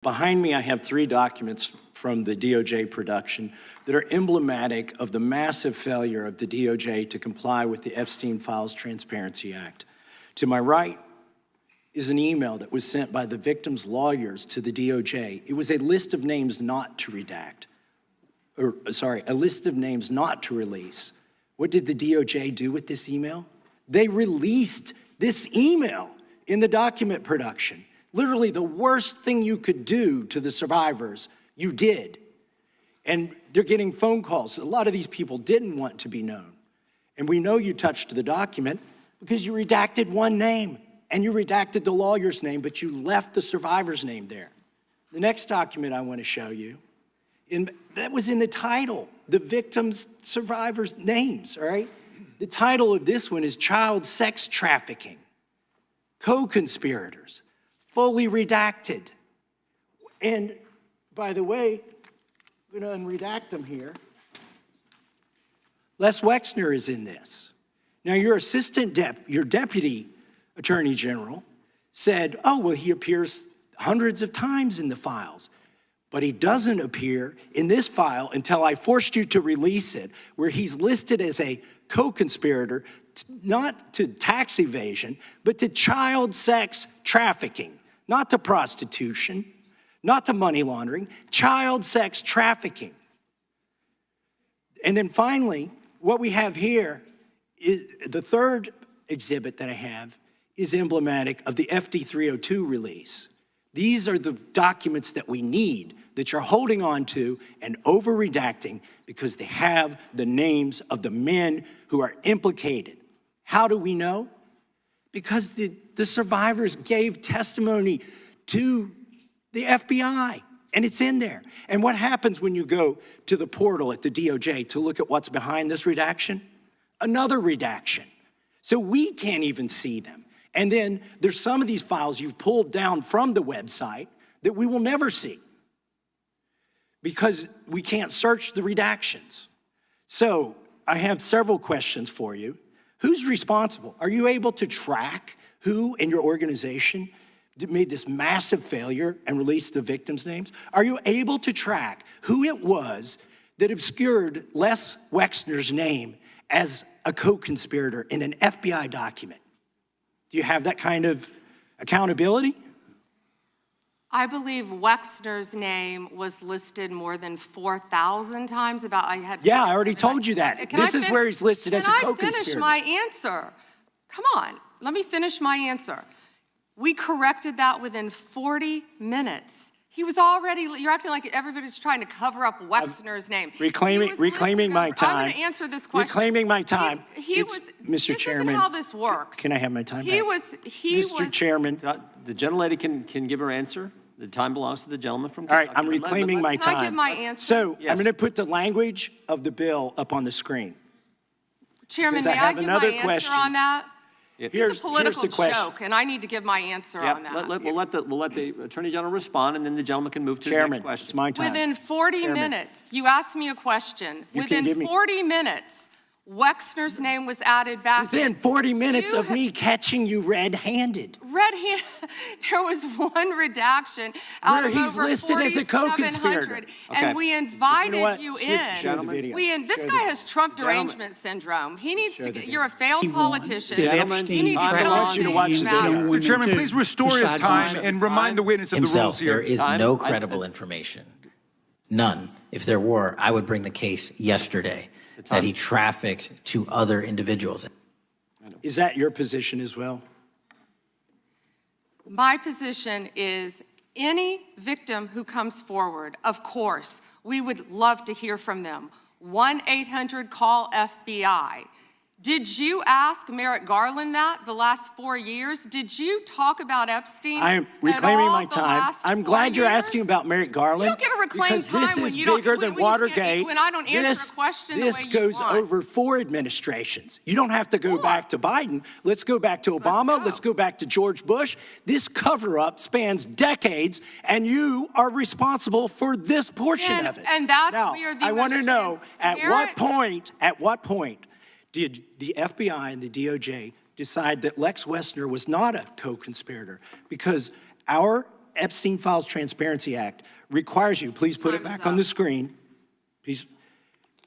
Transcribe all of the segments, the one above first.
Behind me, I have 3 documents from the DOJ production that are emblematic of the massive failure of the DOJ to comply with the Epstein Files Transparency Act. To my right is an email that was sent by the victim's lawyers to the DOJ. It was a list of names not to redact, a list of names not to release. What did the DOJ do with this email? They released this email in the document production. Literally the worst thing you could do to the survivors, you did. And they're getting phone calls. A lot of these people didn't want to be known. And we know you touched the document because you redacted one name and you redacted the lawyer's name, but you left the survivor's name there. The next document I want to show you, that was in the title, the victim's survivors' names, all right? The title of this one is Child Sex Trafficking, Co-Conspirators. Fully redacted. And by the way, I'm going to unredact them here. Les Wexner is in this. Now your your deputy attorney general said, oh, well, he appears hundreds of times in the files, but he doesn't appear in this file until I forced you to release it, where he's listed as a co-conspirator, not to tax evasion, but to child sex trafficking. Not to prostitution, not to money laundering, child sex trafficking. And then finally, what we have here is the third exhibit that I have is emblematic of the FD 302 release. These are the documents that we need that you're holding on to and over-redacting because they have the names of the men who are implicated. How do we know? Because the survivors gave testimony to the FBI, and it's in there. And what happens when you go to the portal at the DOJ to look at what's behind this redaction? Another redaction. So we can't even see them. And then there's some of these files you've pulled down from the website that we will never see because we can't search the redactions. So I have several questions for you. Who's responsible? Are you able to track who in your organization made this massive failure and released the victims' names? Are you able to track who it was that obscured Les Wexner's name as a co-conspirator in an FBI document? Do you have that kind of accountability? I believe Wexner's name was listed more than 4,000 times. Yeah, I already told you that. This is where he's listed as a co-conspirator. Can I finish my answer? Come on, let me finish my answer. We corrected that within 40 minutes. He was already, you're acting like everybody's trying to cover up Wexner's name. Reclaiming my time. I'm going to answer this question. Reclaiming my time. Mr. Chairman. This isn't how this works. Can I have my time back? Mr. Chairman. The gentlelady can give her answer. The time belongs to the gentleman from Kentucky. All right, I'm reclaiming my time. Can I give my answer? So yes. I'm going to put the language of the bill up on the screen. Chairman, may I give my answer on that? It's a political joke, and I need to give my answer on that. We'll let the Attorney General respond, and then the gentleman can move to his next question. It's my time. Within 40 minutes, you asked me a question. Within 40 minutes, Wexner's name was added back. Within 40 minutes of me catching you red-handed. Red-handed? There was one redaction out of he's over listed as a co-conspirator. And we invited you in. This guy has Trump derangement syndrome. He needs to get, you're a failed politician. Gentlemen, you need to I want you to watch the video. Mr. Chairman, please restore his time and remind the witness of the rules here. There is no credible information. None. If there were, I would bring the case yesterday that he trafficked to other individuals. Is that your position as well? My position is any victim who comes forward, of course, we would love to hear from them. 1-800-CALL-FBI. Did you ask Merrick Garland that the last 4 years? Did you talk about Epstein? I am reclaiming my time. I'm glad you're asking about Merrick Garland. You don't get to reclaim time because this is bigger than Watergate. When I don't answer a question the way you want. This goes over 4 administrations. You don't have to go back to Biden. Let's go back to Obama. Let's go back to George Bush. This cover-up spans decades, and you are responsible for this portion of it. And that's now, where the I want to know at what point did the FBI and the DOJ decide that Lex Wexner was not a co-conspirator? Because our Epstein Files Transparency Act requires you, please put it Time is back on the up. screen, please,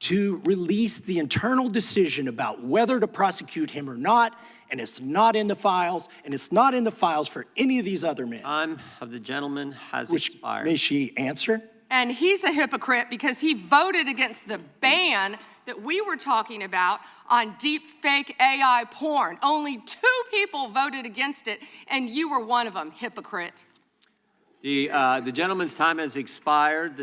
to release the internal decision about whether to prosecute him or not, and it's not in the files, and it's not in the files for any of these other men. Time of the gentleman has Which, expired. may she answer? And he's a hypocrite because he voted against the ban that we were talking about on deep fake AI porn. Only 2 people voted against it, and you were one of them, hypocrite. The gentleman's time has expired.